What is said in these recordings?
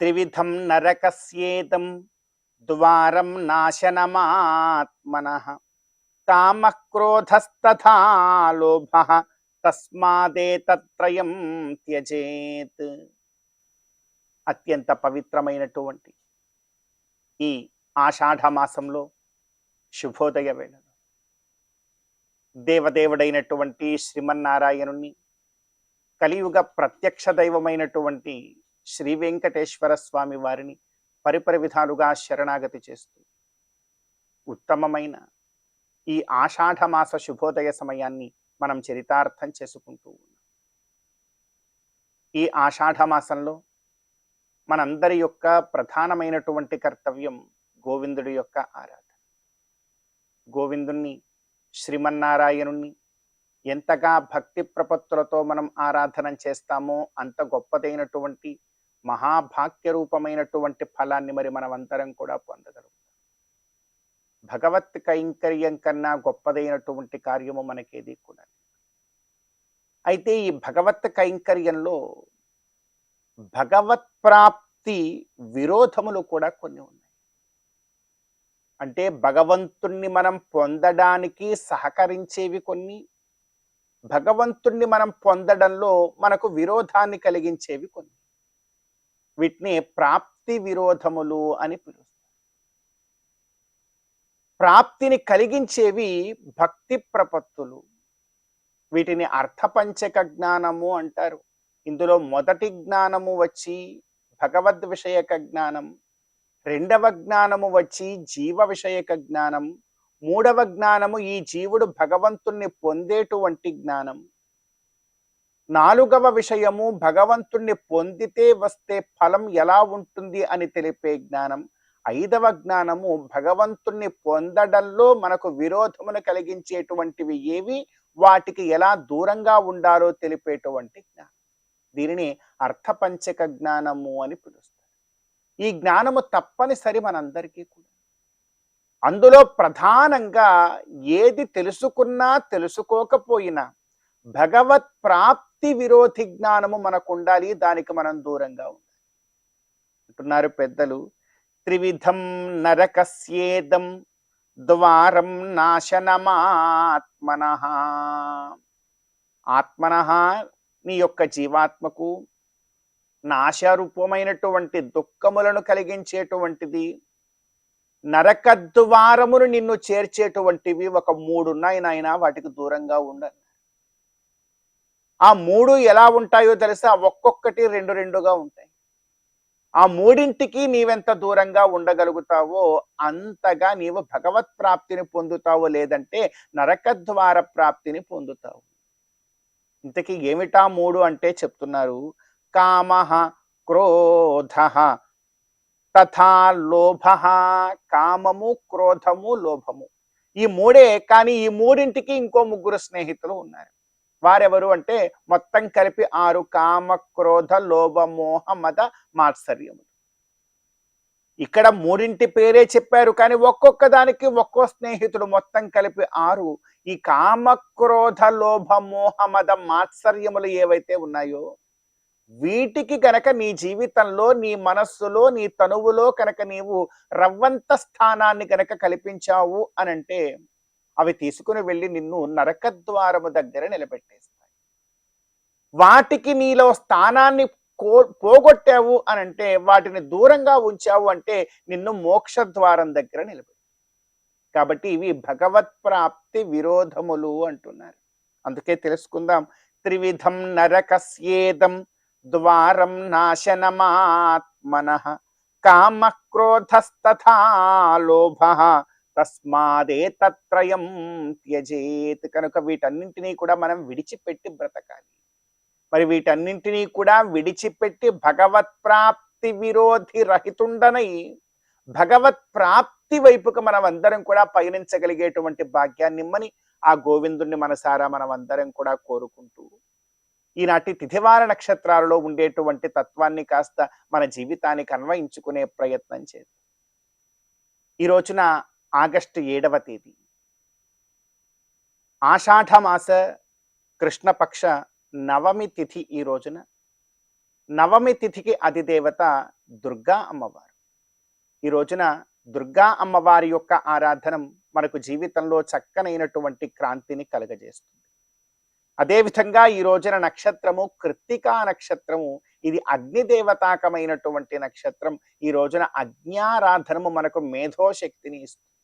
త్రివిధం నరకస్యేదం ద్వారం నాశనమాత్మనః కామః క్రోధస్తథా లోభః తస్మాదేతత్రయం త్యజేత్. అత్యంత పవిత్రమైనటువంటి ఈ ఆషాఢ మాసంలో శుభోదయ వేళలో దేవదేవుడైనటువంటి శ్రీమన్నారాయణుని, కలియుగ ప్రత్యక్ష దైవమైనటువంటి శ్రీ వెంకటేశ్వర స్వామి వారిని పరిపరి విధాలుగా శరణాగతి చేస్తూ ఉత్తమమైన ఈ ఆషాఢ మాస శుభోదయ సమయాన్ని మనం చరితార్థం చేసుకుంటూ ఉన్నాం. ఈ ఆషాఢ మాసంలో మనందరి యొక్క ప్రధానమైనటువంటి కర్తవ్యం గోవిందుడి యొక్క ఆరాధన. గోవిందుణ్ణి, శ్రీమన్నారాయణుణ్ణి ఎంతగా భక్తి ప్రపత్తులతో మనం ఆరాధన చేస్తామో అంత గొప్పదైనటువంటి మహాభాగ్య రూపమైనటువంటి ఫలాన్ని మరి మనమంతరం కూడా పొందగలుగుతాం. భగవత్ కైంకర్యం కన్నా గొప్పదైనటువంటి కార్యము మనకేది కూడా. అయితే ఈ భగవత్ కైంకర్యంలో భగవత్ ప్రాప్తి విరోధములు కూడా కొన్ని ఉన్నాయి. అంటే భగవంతుణ్ణి మనం పొందడానికి సహకరించేవి కొన్ని, భగవంతుణ్ణి మనం పొందడంలో మనకు విరోధాన్ని కలిగించేవి కొన్ని. వీటిని ప్రాప్తి విరోధములు అని పిలుస్తారు. ప్రాప్తిని కలిగించేవి భక్తి ప్రపత్తులు, వీటిని అర్థపంచక జ్ఞానము అంటారు. ఇందులో మొదటి జ్ఞానము వచ్చి భగవద్ విషయక జ్ఞానం, రెండవ జ్ఞానము వచ్చి జీవ విషయక జ్ఞానం, మూడవ జ్ఞానము ఈ జీవుడు భగవంతుణ్ణి పొందేటువంటి జ్ఞానం, నాలుగవ విషయము భగవంతుణ్ణి పొందితే వస్తే ఫలం ఎలా ఉంటుంది అని తెలిపే జ్ఞానం, ఐదవ జ్ఞానము భగవంతుణ్ణి పొందడంలో మనకు విరోధమును కలిగించేటువంటివి ఏవి, వాటికి ఎలా దూరంగా ఉండాలో తెలిపేటువంటి జ్ఞానం. దీనిని అర్థపంచక జ్ఞానము అని పిలుస్తారు. ఈ జ్ఞానము తప్పనిసరి మనందరికీ కూడా. అందులో ప్రధానంగా ఏది తెలుసుకున్నా తెలుసుకోకపోయినా భగవత్ ప్రాప్తి విరోధి జ్ఞానము మనకు ఉండాలి. దానికి మనం దూరంగా ఉండాలి అంటున్నారు పెద్దలు. త్రివిధం నరకస్యేదం ద్వారం నాశనమాత్మనః. ఆత్మనః నీ యొక్క జీవాత్మకు నాశరూపమైనటువంటి దుఃఖములను కలిగించేటువంటిది, నరకద్వారమును నిన్ను చేర్చేటువంటివి ఒక 3 ఉన్నాయి నాయన, వాటికి దూరంగా ఉండాలి. ఆ 3 ఎలా ఉంటాయో తెలుసా? ఒక్కొక్కటి 2 ఉంటాయి. ఆ 3ంటికి నీవెంత దూరంగా ఉండగలుగుతావో అంతగా నీవు భగవత్ ప్రాప్తిని పొందుతావు, లేదంటే నరకద్వార ప్రాప్తిని పొందుతావు. ఇంతకీ ఏమిటా 3 అంటే చెప్తున్నారు. కామః క్రోధః తథా లోభః. కామము, క్రోధము, లోభము ఈ 3. కానీ ఈ 3ంటికి ఇంకో 3 స్నేహితులు ఉన్నారు. వారెవరు అంటే మొత్తం కలిపి 6. కామ, క్రోధ, లోభ, మోహ, మద, మాత్సర్యములు. ఇక్కడ 3ంటి పేరే చెప్పారు, కానీ ఒక్కొక్క దానికి ఒక్కో స్నేహితుడు, మొత్తం కలిపి 6. ఈ కామ, క్రోధ, లోభ, మోహ, మద, మాత్సర్యములు ఏవైతే ఉన్నాయో వీటికి కనుక నీ జీవితంలో, నీ మనస్సులో, నీ తనువులో కనుక నీవు రవ్వంత స్థానాన్ని కనుక కల్పించావు అనంటే అవి తీసుకుని వెళ్ళి నిన్ను నరకద్వారము దగ్గర నిలబెట్టేస్తాయి. వాటికి నీలో స్థానాన్ని పోగొట్టావు అనంటే, వాటిని దూరంగా ఉంచావు అంటే నిన్ను మోక్ష ద్వారం దగ్గర నిలబెట్టావు. కాబట్టి ఇవి భగవత్ ప్రాప్తి విరోధములు అంటున్నారు. అందుకే తెలుసుకుందాం. త్రివిధం నరకస్యేదం ద్వారం నాశనమాత్మనః కామః క్రోధస్తథా లోభః తస్మాదేతత్రయం త్యజేత్. కనుక వీటన్నింటినీ కూడా మనం విడిచిపెట్టి బ్రతకాలి. మరి వీటన్నింటినీ కూడా విడిచిపెట్టి భగవత్ ప్రాప్తి భక్తి విరోధి రహితుండనై భగవత్ ప్రాప్తి వైపుకు మనం అందరం కూడా పయనించగలిగేటువంటి భాగ్యాన్ని ఇమ్మని ఆ గోవిందుణ్ణి మనసారా మనం అందరం కూడా కోరుకుంటూ ఈనాటి తిథివార నక్షత్రాలలో ఉండేటువంటి తత్వాన్ని కాస్త మన జీవితానికి అన్వయించుకునే ప్రయత్నం చేద్దాం. ఈ రోజున ఆగస్టు 7వ తేదీ ఆషాఢమాస కృష్ణపక్ష నవమి తిథి. ఈ రోజున నవమి తిథికి అధిదేవత దుర్గా అమ్మవారు. ఈ రోజున దుర్గా అమ్మవారి యొక్క ఆరాధనం మనకు జీవితంలో చక్కనైనటువంటి క్రాంతిని కలగజేస్తుంది. అదేవిధంగా ఈ రోజున నక్షత్రము కృత్తికా నక్షత్రము. ఇది అగ్నిదేవతాకమైనటువంటి నక్షత్రం. ఈ రోజున అగ్న్యారాధనము మనకు మేధోశక్తిని ఇస్తుంది.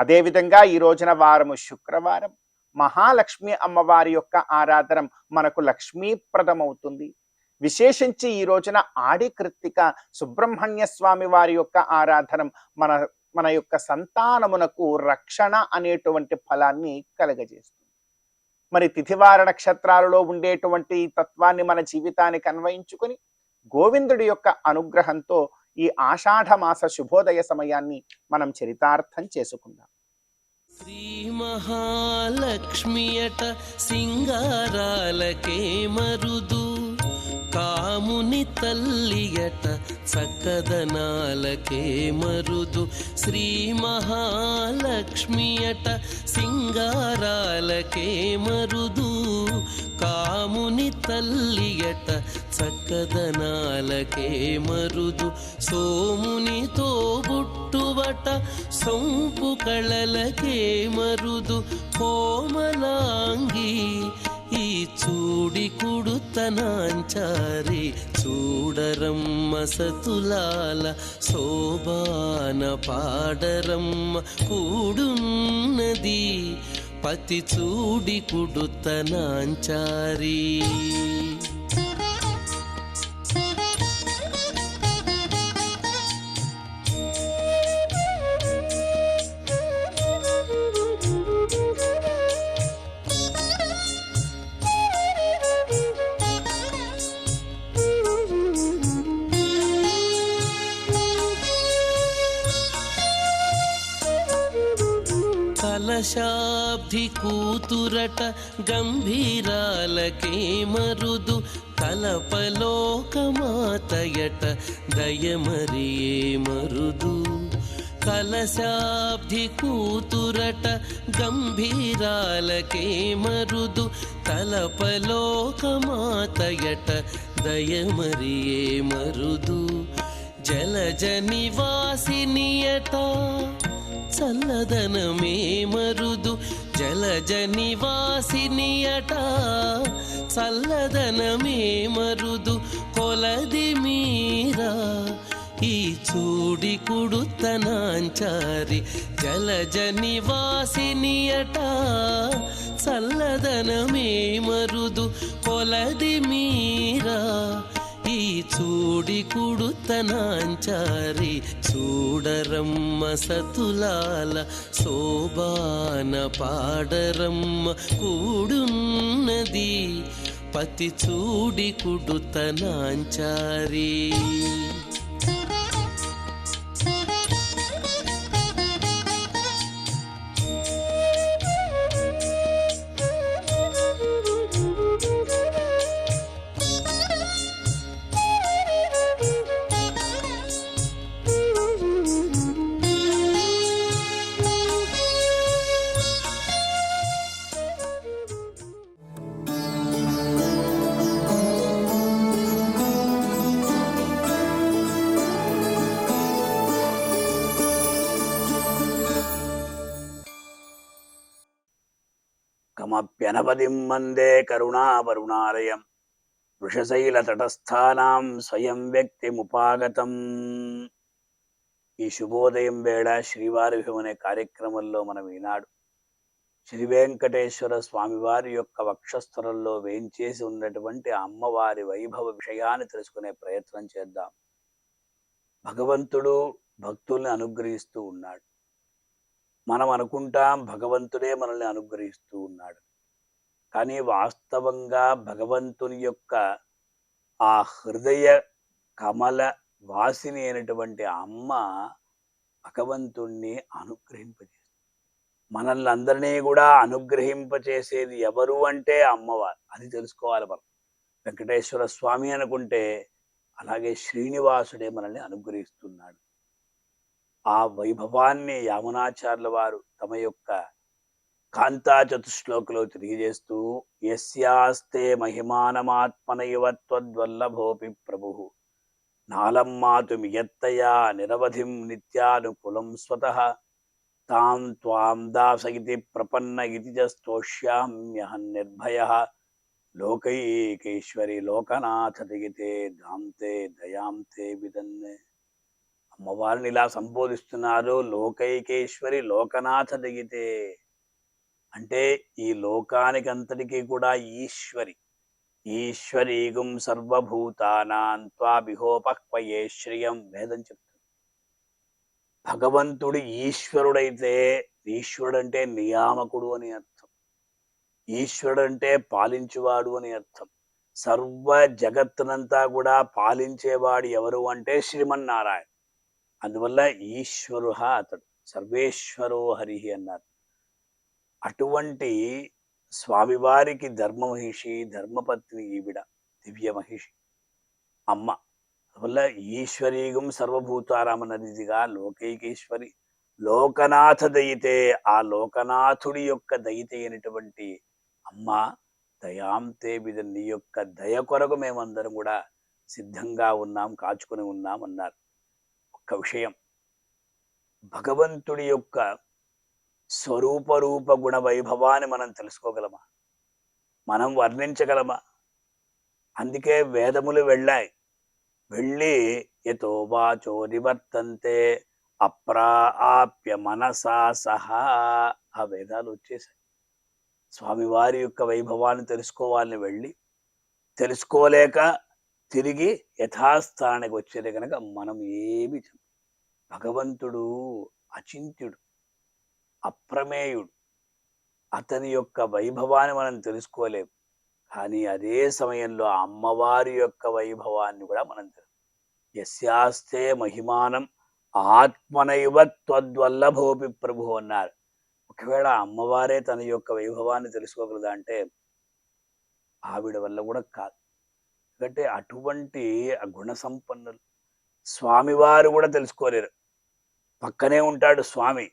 అదేవిధంగా ఈ రోజున వారము శుక్రవారం. మహాలక్ష్మి అమ్మవారి యొక్క ఆరాధన మనకు లక్ష్మీప్రదమవుతుంది. విశేషించి ఈ రోజున ఆడి కృత్తిక సుబ్రహ్మణ్య స్వామి వారి యొక్క ఆరాధన మన యొక్క సంతానమునకు రక్షణ అనేటువంటి ఫలాన్ని కలగజేస్తుంది. మరి తిథివార నక్షత్రాలలో ఉండేటువంటి తత్వాన్ని మన జీవితానికి అన్వయించుకొని గోవిందుడి యొక్క అనుగ్రహంతో ఈ ఆషాఢ మాస శుభోదయ సమయాన్ని మనం చరితార్థం చేసుకుందాం. శ్రీ మహాలక్ష్మియట సింగారాలకే మరుదు, కాముని తల్లియట చక్కదనాలకే మరుదు. శ్రీ మహాలక్ష్మియట సింగారాలకే మరుదు, కాముని తల్లియట చక్కదనాలకే మరుదు. సోమునితో బుట్టువట సొంపు కళలకే మరుదు. కోమలాంగి ఈ చూడి కుడుతనాంచారి చూడరమ్మ సతులాల శోభాన పాడరమ్మ కూడున్నది పతి చూడి కుడుతనాంచారి. కలశాబ్ది కూతురట గంభీరాలకే మరుదు, కలపలోకమాతయట దయమరియే మరుదు. కలశాబ్ది కూతురట గంభీరాలకే మరుదు, తలపలోకమాతయట దయమరియే మరుదు. జలజ నివాసినియట చల్లదనమే మరుదు. జలజ నివాసినియట చల్లదనమే మరుదు. కొలది మీరా ఈ చూడి కుడుతనాంచారి. జలజ నివాసినియట చల్లదనమే మరుదు. కొలది మీరా ఈ చూడి కుడుతనాంచారి చూడరమ్మ సతులాల శోభాన పాడరమ్మ కూడున్నది పతి చూడి కుడుతనాంచారి. కమప్యనపదిం వందే కరుణావరుణాలయం వృషశైలతటస్థానాం స్వయం వ్యక్తిముపాగతం. ఈ శుభోదయం వేళ శ్రీవారి అనే కార్యక్రమంలో మనం ఈనాడు శ్రీ వెంకటేశ్వర స్వామివారి యొక్క వక్షస్థలంలో వేంచేసి ఉన్నటువంటి అమ్మవారి వైభవ విషయాన్ని తెలుసుకునే ప్రయత్నం చేద్దాం. భగవంతుడు భక్తుల్ని అనుగ్రహిస్తూ ఉన్నాడు. మనం అనుకుంటాం భగవంతుడే మనల్ని అనుగ్రహిస్తూ ఉన్నాడు, కానీ వాస్తవంగా భగవంతుని యొక్క ఆ హృదయ కమల వాసిని అయినటువంటి అమ్మ భగవంతుణ్ణి అనుగ్రహింపజేస్తుంది. మనల్ని అందరినీ కూడా అనుగ్రహింపచేసేది ఎవరు అంటే అమ్మవారు. అది తెలుసుకోవాలి మనం. వెంకటేశ్వర స్వామి అనుకుంటే అలాగే శ్రీనివాసుడే మనల్ని అనుగ్రహిస్తున్నాడు. ఆ వైభవాన్ని యామునాచార్యుల వారు తమ యొక్క కాంతా చతుశ్లోకలో తెలియజేస్తూ యస్యాస్తే మహిమానమాత్మనైవ త్వద్వల్లభోపి ప్రభుః నాలమ్మాతు మియత్తయా నిరవధిం నిత్యానుకులం స్వతః తాం త్వాం దాసయితి ప్రపన్న ఇతి చ స్తోష్యామ్యహం నిర్భయః లోకైకేశ్వరి లోకనాథ దిగితే దాంతే దయాంతే విదన్నే. అమ్మవారిని ఇలా సంబోధిస్తున్నారు, లోకైకేశ్వరి లోకనాథ దిగితే. అంటే ఈ లోకానికి అంతటికీ కూడా ఈశ్వరి. ఈశ్వరీగుం సర్వభూతానాం త్వాభిహోపక్వయే శ్రియం వేదం చెప్తుంది. భగవంతుడు ఈశ్వరుడైతే, ఈశ్వరుడు అంటే నియామకుడు అని అర్థం. ఈశ్వరుడు అంటే పాలించువాడు అని అర్థం. సర్వ జగత్తునంతా కూడా పాలించేవాడు ఎవరు అంటే శ్రీమన్నారాయణ. అందువల్ల ఈశ్వరు అతడు, సర్వేశ్వరో హరి అన్నారు. అటువంటి స్వామివారికి ధర్మమహిషి, ధర్మపత్ని ఈవిడ, దివ్య మహిషి అమ్మ. అందువల్ల ఈశ్వరీగం సర్వభూతారామనదిగా లోకైకేశ్వరి లోకనాథ దయితే, ఆ లోకనాథుడి యొక్క దయిత అయినటువంటి అమ్మ దయాంతే విధ, నీ యొక్క దయ కొరకు మేమందరం కూడా సిద్ధంగా ఉన్నాం, కాచుకుని ఉన్నాం అన్నారు. ఒక్క విషయం, భగవంతుడి యొక్క స్వరూప రూప గుణ వైభవాన్ని మనం తెలుసుకోగలమా? మనం వర్ణించగలమా? అందుకే వేదములు వెళ్ళాయి. వెళ్ళి యతో వాచో నివర్తంతే అప్రాప్య మనసా సహా, ఆ వేదాలు వచ్చేసాయి. స్వామివారి యొక్క వైభవాన్ని తెలుసుకోవాలని వెళ్ళి తెలుసుకోలేక తిరిగి యథాస్థానానికి వచ్చేది కనుక మనం ఏమి భగవంతుడు అచింత్యుడు, అప్రమేయుడు. అతని యొక్క వైభవాన్ని మనం తెలుసుకోలేము. కానీ అదే సమయంలో అమ్మవారి యొక్క వైభవాన్ని కూడా మనం యస్యాస్తే మహిమానం ఆత్మనైవ త్వద్వల్లభోపి ప్రభు అన్నారు. ఒకవేళ అమ్మవారే తన యొక్క వైభవాన్ని తెలుసుకోగలదా అంటే ఆవిడ వల్ల కూడా కాదు. ఎందుకంటే అటువంటి గుణ సంపన్నులు స్వామివారు కూడా తెలుసుకోలేరు. పక్కనే ఉంటాడు స్వామి,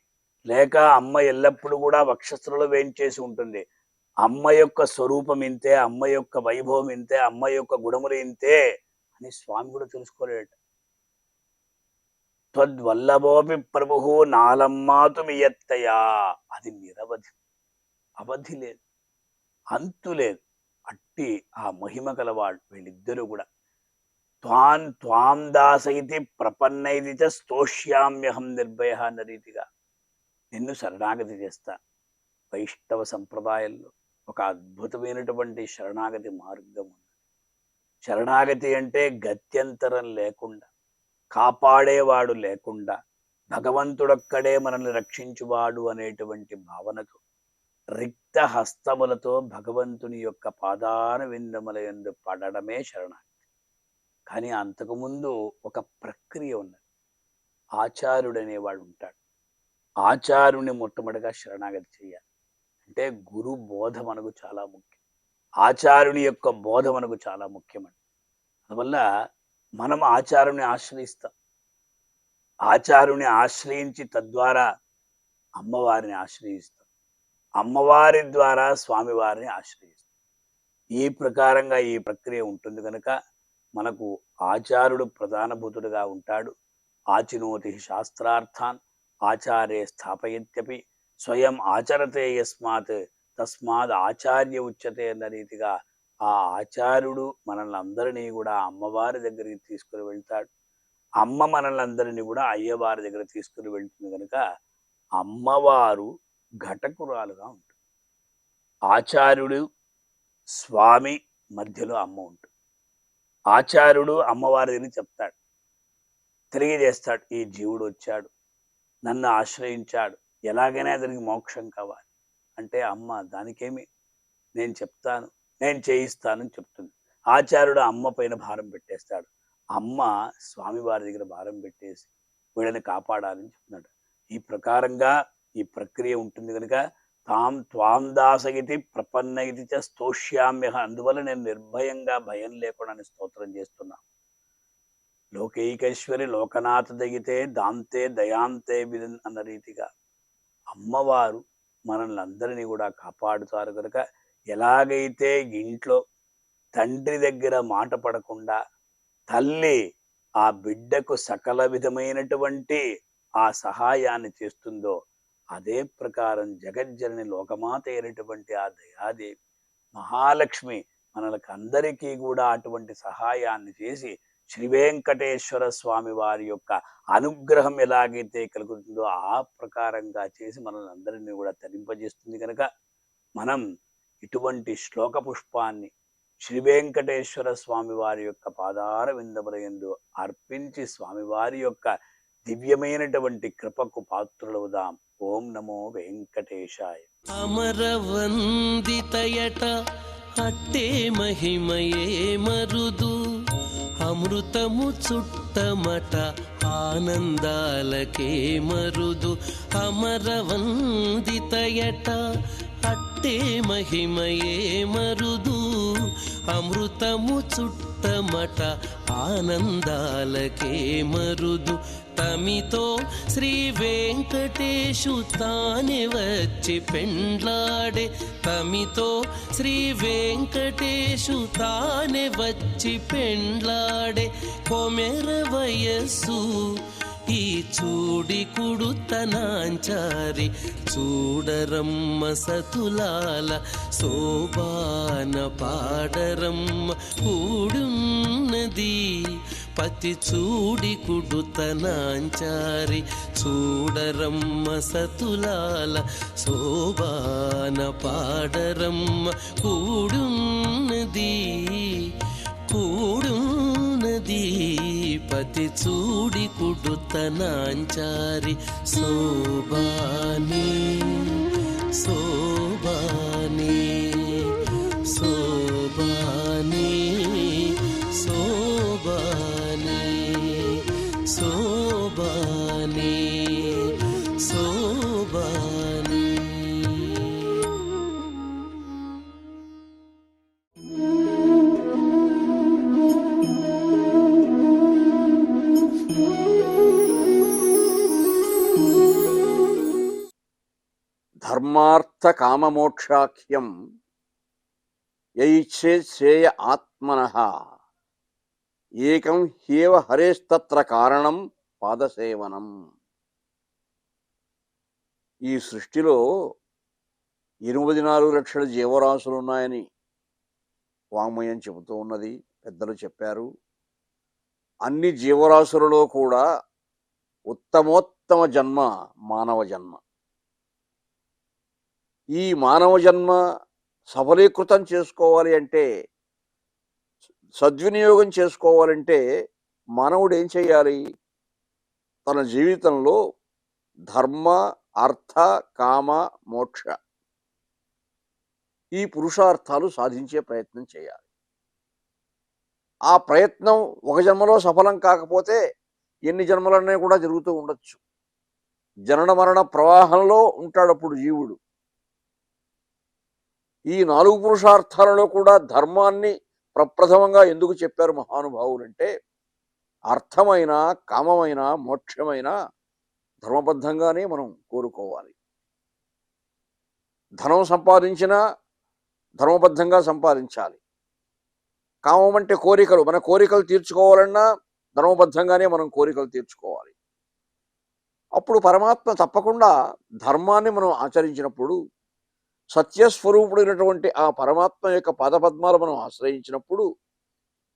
లేక అమ్మ ఎల్లప్పుడూ కూడా వక్షస్థులలో వేయించేసి ఉంటుంది. అమ్మ యొక్క స్వరూపం ఇంతే, అమ్మ యొక్క వైభవం ఇంతే, అమ్మ యొక్క గుణములు ఇంతే అని స్వామి కూడా తెలుసుకోలేడు. త్వద్వల్లభోపి ప్రభుః నాలమ్మాతు మియత్తయా, అది నిరవధి, అవధి లేదు, అంతు లేదు. అట్టి ఆ మహిమ కలవాడు వీళ్ళిద్దరూ కూడా. త్వాం దాసయితి ప్రపన్నైతి చ స్తోష్యామ్యహం నిర్భయ అన్న రీతిగా నిన్ను శరణాగతి చేస్తా. వైష్ణవ సంప్రదాయంలో ఒక అద్భుతమైనటువంటి శరణాగతి మార్గం ఉంది. శరణాగతి అంటే గత్యంతరం లేకుండా, కాపాడేవాడు లేకుండా, భగవంతుడొక్కడే మనల్ని రక్షించువాడు అనేటువంటి భావనతో రిక్త హస్తములతో భగవంతుని యొక్క పాదాన విందముల యందు పడడమే శరణాగతి. కానీ అంతకుముందు ఒక ప్రక్రియ ఉన్నది. ఆచార్యుడు అనేవాడు ఉంటాడు. ఆచార్యుని మొట్టమొదటిగా శరణాగతి చేయాలి. అంటే గురు బోధ మనకు చాలా ముఖ్యం. ఆచార్యుని యొక్క బోధ మనకు చాలా ముఖ్యమండి. అందువల్ల మనం ఆచార్యుని ఆశ్రయిస్తాం. ఆచార్యుని ఆశ్రయించి తద్వారా అమ్మవారిని ఆశ్రయిస్తాం. అమ్మవారి ద్వారా స్వామివారిని ఆశ్రయిస్తాం. ఈ ప్రకారంగా ఈ ప్రక్రియ ఉంటుంది కనుక మనకు ఆచార్యుడు ప్రధానభూతుడుగా ఉంటాడు. ఆచినోతి శాస్త్రార్థాన్ ఆచార్యే స్థాపయత్యపి స్వయం ఆచరతే యస్మాత్ తస్మాత్ ఆచార్య ఉచ్యతే అన్న రీతిగా ఆ ఆచార్యుడు మనల్ని అందరినీ కూడా అమ్మవారి దగ్గరికి తీసుకుని వెళ్తాడు. అమ్మ మనల్ని అందరినీ కూడా అయ్యవారి దగ్గర తీసుకుని వెళ్తుంది కనుక అమ్మవారు ఘటకురాలుగా ఉంటుంది. ఆచార్యుడు స్వామి మధ్యలో అమ్మ ఉంటుంది. ఆచార్యుడు అమ్మవారిని చెప్తాడు, తెలియజేస్తాడు. ఈ జీవుడు వచ్చాడు, నన్ను ఆశ్రయించాడు, ఎలాగైనా అతనికి మోక్షం కావాలి అంటే అమ్మ దానికేమి, నేను చెప్తాను, నేను చేయిస్తానని చెప్తుంది. ఆచార్యుడు అమ్మ పైన భారం పెట్టేస్తాడు. అమ్మ స్వామివారి దగ్గర భారం పెట్టేసి వీళ్ళని కాపాడాలని చెప్తున్నాడు. ఈ ప్రకారంగా ఈ ప్రక్రియ ఉంటుంది కనుక త్వాం దాసగితి ప్రపన్న ఇది చ స్తోష్యామ్య, అందువల్ల నేను నిర్భయంగా భయం లేకుండా స్తోత్రం చేస్తున్నా. లోకైకైశ్వరి లోకనాథ దగితే దాంతే దయాంతే విదన్ అన్న రీతిగా అమ్మవారు మనల్ని అందరినీ కూడా కాపాడుతారు కనుక ఎలాగైతే ఇంట్లో తండ్రి దగ్గర మాట పడకుండా తల్లి ఆ బిడ్డకు సకల విధమైనటువంటి ఆ సహాయాన్ని చేస్తుందో, అదే ప్రకారం జగజ్జనని లోకమాత అయినటువంటి ఆ దయాదేవి మహాలక్ష్మి మనలకు అందరికీ కూడా అటువంటి సహాయాన్ని చేసి శ్రీ వెంకటేశ్వర స్వామి వారి యొక్క అనుగ్రహం ఎలాగైతే కలుగుతుందో ఆ ప్రకారంగా చేసి మనల్ని అందరినీ కూడా తరింపజేస్తుంది కనుక మనం ఇటువంటి శ్లోక పుష్పాన్ని శ్రీ వెంకటేశ్వర స్వామి వారి యొక్క పాదార విందములందు అర్పించి స్వామివారి యొక్క దివ్యమైనటువంటి కృపకు పాత్రులవుదాం. ఓం నమో వెంకటేశాయ. అమరవందితయట అట్టే మహిమయే మరుదు, అమృతము చుట్టమట ఆనందాలకే మరుదు. అమరవందితయట అట్టే మహిమయే మరుదు, అమృతము చుట్టమట ఆనందాలకే మరుదు. తమితో శ్రీ వెంకటేశు తానే వచ్చి పెండ్లాడే, తమితో శ్రీ వెంకటేశు తానే వచ్చి పెండ్లాడే. కొమెర వయస్సు ఈ చూడి కుడుతనాంచారి, చూడరమ్మ సతులాల శోభాన పాడరమ్మ కూడున్నది. పతి చూడి కుడుతనాంచారి, చూడరమ్మ సతులాల శోభాన పాడరమ్మ కూడున్నది, కూడున్నది. పతి చూడి కుడుతనాంచారి శోభాని, శోభాని, శోభాని, శోభాని, శోభాని, శోభాని. ధర్మార్థ కామమోక్షాఖ్యం యైచ్చే శ్రేయ ఆత్మనః ఏకం హ్యేవ హరేస్తత్ర కారణం పాదసేవనం. ఈ సృష్టిలో 84 లక్షల జీవరాశులు ఉన్నాయని వాంగ్మయం చెబుతూ ఉన్నది, పెద్దలు చెప్పారు. అన్ని జీవరాశులలో కూడా ఉత్తమోత్తమ జన్మ మానవ జన్మ. ఈ మానవ జన్మ సఫలీకృతం చేసుకోవాలి అంటే, సద్వినియోగం చేసుకోవాలంటే మానవుడు ఏం చేయాలి? తన జీవితంలో ధర్మ, అర్థ, కామ, మోక్ష ఈ పురుషార్థాలు సాధించే ప్రయత్నం చేయాలి. ఆ ప్రయత్నం ఒక జన్మలో సఫలం కాకపోతే ఎన్ని జన్మలనే కూడా జరుగుతూ ఉండొచ్చు. జనన మరణ ప్రవాహంలో ఉంటాడు అప్పుడు జీవుడు. ఈ 4 పురుషార్థాలలో కూడా ధర్మాన్ని ప్రప్రథమంగా ఎందుకు చెప్పారు మహానుభావులంటే, అర్థమైన, కామమైన, మోక్షమైన ధర్మబద్ధంగానే మనం కోరుకోవాలి. ధనం సంపాదించినా ధర్మబద్ధంగా సంపాదించాలి. కామం అంటే కోరికలు, మన కోరికలు తీర్చుకోవాలన్నా ధర్మబద్ధంగానే మనం కోరికలు తీర్చుకోవాలి. అప్పుడు పరమాత్మ తప్పకుండా ధర్మాన్ని మనం ఆచరించినప్పుడు, సత్యస్వరూపుడైనటువంటి ఆ పరమాత్మ యొక్క పాదపద్మాలు మనం ఆశ్రయించినప్పుడు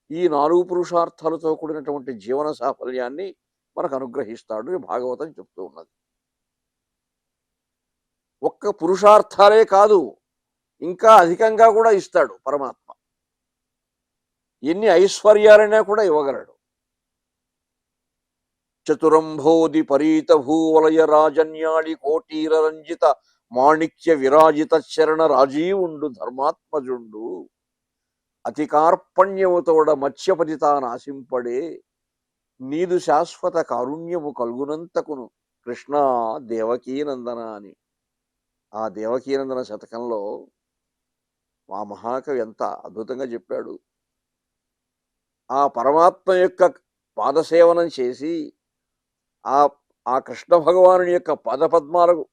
ఈ 4 పురుషార్థాలతో కూడినటువంటి జీవన సాఫల్యాన్ని మనకు అనుగ్రహిస్తాడు అని భాగవతం చెప్తూ ఉన్నది. ఒక్క పురుషార్థాలే కాదు, ఇంకా అధికంగా కూడా ఇస్తాడు పరమాత్మ. ఎన్ని ఐశ్వర్యాలైనా కూడా ఇవ్వగలడు. చతురంభోది పరీత భూవలయ రాజన్యాళి కోటీర రంజిత మాణిక్య విరాజిత శరణ రాజీవుండు ధర్మాత్మజుండు అతి కార్పణ్యముతోడ మత్స్యపతి తానాశింపడే నీదు శాశ్వత కారుణ్యము కలుగునంతకును కృష్ణ దేవకీనందన అని ఆ దేవకీనందన శతకంలో ఆ మహాకవి ఎంత అద్భుతంగా చెప్పాడు. ఆ పరమాత్మ యొక్క పాదసేవనం చేసి ఆ ఆ కృష్ణ భగవానుని యొక్క పాదపద్మాలకు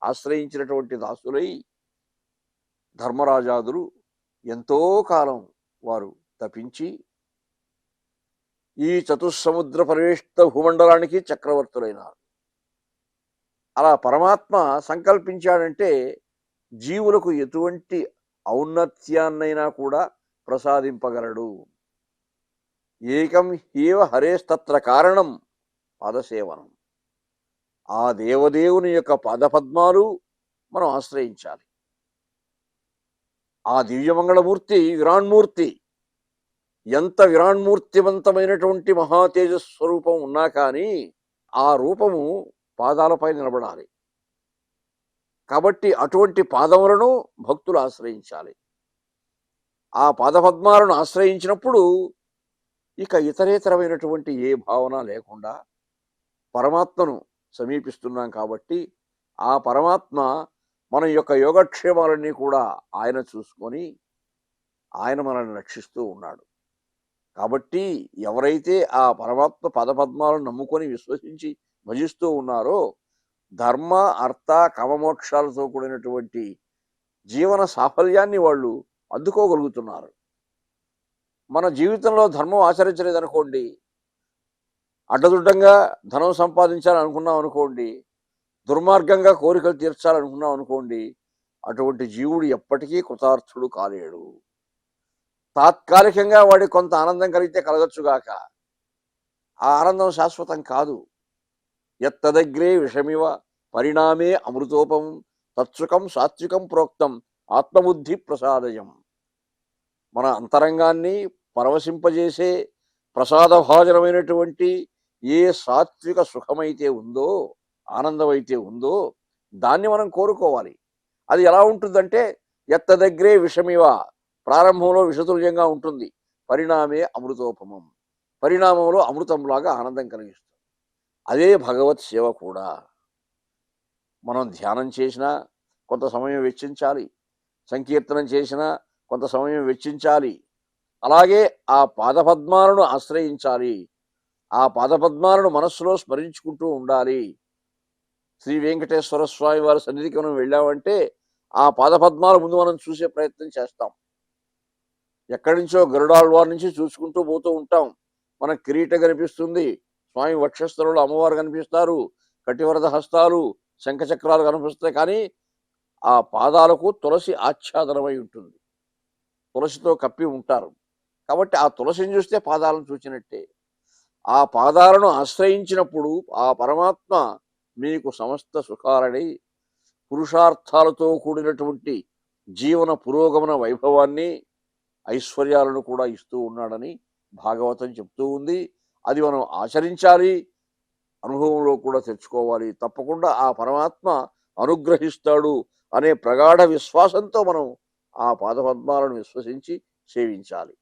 ఆశ్రయించినటువంటి దాసులై ధర్మరాజాదులు ఎంతో కాలం వారు తపించి ఈ చతుస్సముద్ర పరివేష్ట భూమండలానికి చక్రవర్తులైనారు. అలా పరమాత్మ సంకల్పించాడంటే జీవులకు ఎటువంటి ఔన్నత్యాన్నైనా కూడా ప్రసాదింపగలడు. ఏకం హేవ హరేస్తత్ర కారణం పాదసేవనం. ఆ దేవదేవుని యొక్క పాదపద్మాలు మనం ఆశ్రయించాలి. ఆ దివ్యమంగళమూర్తి విరాణ్మూర్తి ఎంత విరాణ్మూర్తివంతమైనటువంటి మహా తేజస్వరూపం ఉన్నా కానీ ఆ రూపము పాదాలపై నిలబడాలి. కాబట్టి అటువంటి పాదములను భక్తులు ఆశ్రయించాలి. ఆ పాదపద్మాలను ఆశ్రయించినప్పుడు ఇక ఇతరేతరమైనటువంటి ఏ భావన లేకుండా పరమాత్మను సమీపిస్తున్నాం. కాబట్టి ఆ పరమాత్మ మన యొక్క యోగక్షేమాలన్నీ కూడా ఆయన చూసుకొని ఆయన మనల్ని రక్షిస్తూ ఉన్నాడు. కాబట్టి ఎవరైతే ఆ పరమాత్మ పదపద్మాలను నమ్ముకొని విశ్వసించి భజిస్తూ ఉన్నారో ధర్మ అర్థ కామమోక్షాలతో కూడినటువంటి జీవన సాఫల్యాన్ని వాళ్ళు అందుకోగలుగుతున్నారు. మన జీవితంలో ధర్మం ఆచరించలేదనుకోండి, అడ్డదుడ్డంగా ధనం సంపాదించాలని అనుకున్నాం అనుకోండి, దుర్మార్గంగా కోరికలు తీర్చాలనుకున్నాం అనుకోండి, అటువంటి జీవుడు ఎప్పటికీ కృతార్థుడు కాలేడు. తాత్కాలికంగా వాడికి కొంత ఆనందం కలిగితే కలగచ్చుగాక, ఆ ఆనందం శాశ్వతం కాదు. ఎత్తదగ్రే విషమివ పరిణామే అమృతోపం తత్సుఖం సాత్వికం ప్రోక్తం ఆత్మబుద్ధి ప్రసాదయం. మన అంతరంగాన్ని పరవశింపజేసే ప్రసాదభాజనమైనటువంటి ఏ సాత్విక సుఖమైతే ఉందో, ఆనందమైతే ఉందో దాన్ని మనం కోరుకోవాలి. అది ఎలా ఉంటుందంటే ఎత్తదగ్రే విషమివ, ప్రారంభంలో విషతుల్యంగా ఉంటుంది, పరిణామే అమృతోపమం, పరిణామంలో అమృతంలాగా ఆనందం కలిగిస్తుంది. అదే భగవత్ సేవ కూడా. మనం ధ్యానం చేసినా కొంత సమయం వెచ్చించాలి, సంకీర్తనం చేసినా కొంత సమయం వెచ్చించాలి. అలాగే ఆ పాదపద్మాలను ఆశ్రయించాలి, ఆ పాదపద్మాలను మనస్సులో స్మరించుకుంటూ ఉండాలి. శ్రీ వెంకటేశ్వర స్వామి వారి సన్నిధికి మనం వెళ్ళామంటే ఆ పాదపద్మాల ముందు మనం చూసే ప్రయత్నం చేస్తాం. ఎక్కడి నుంచో గరుడాళ్వారి నుంచి చూసుకుంటూ పోతూ ఉంటాం. మనకు కిరీటం కనిపిస్తుంది, స్వామి వక్షస్థలంలో అమ్మవారు కనిపిస్తారు, కటివరద హస్తాలు, శంఖచక్రాలు కనిపిస్తాయి. కానీ ఆ పాదాలకు తులసి ఆచ్ఛాదనమై ఉంటుంది, తులసితో కప్పి ఉంటారు. కాబట్టి ఆ తులసిని చూస్తే పాదాలను చూచినట్టే. ఆ పాదాలను ఆశ్రయించినప్పుడు ఆ పరమాత్మ మీకు సమస్త సుఖాలని, పురుషార్థాలతో కూడినటువంటి జీవన పురోగమన వైభవాన్ని, ఐశ్వర్యాలను కూడా ఇస్తూ ఉన్నాడని భాగవతం చెప్తూ ఉంది. అది మనం ఆచరించాలి, అనుభవంలో కూడా తెచ్చుకోవాలి. తప్పకుండా ఆ పరమాత్మ అనుగ్రహిస్తాడు అనే ప్రగాఢ విశ్వాసంతో మనం ఆ పాదపద్మాలను విశ్వసించి సేవించాలి.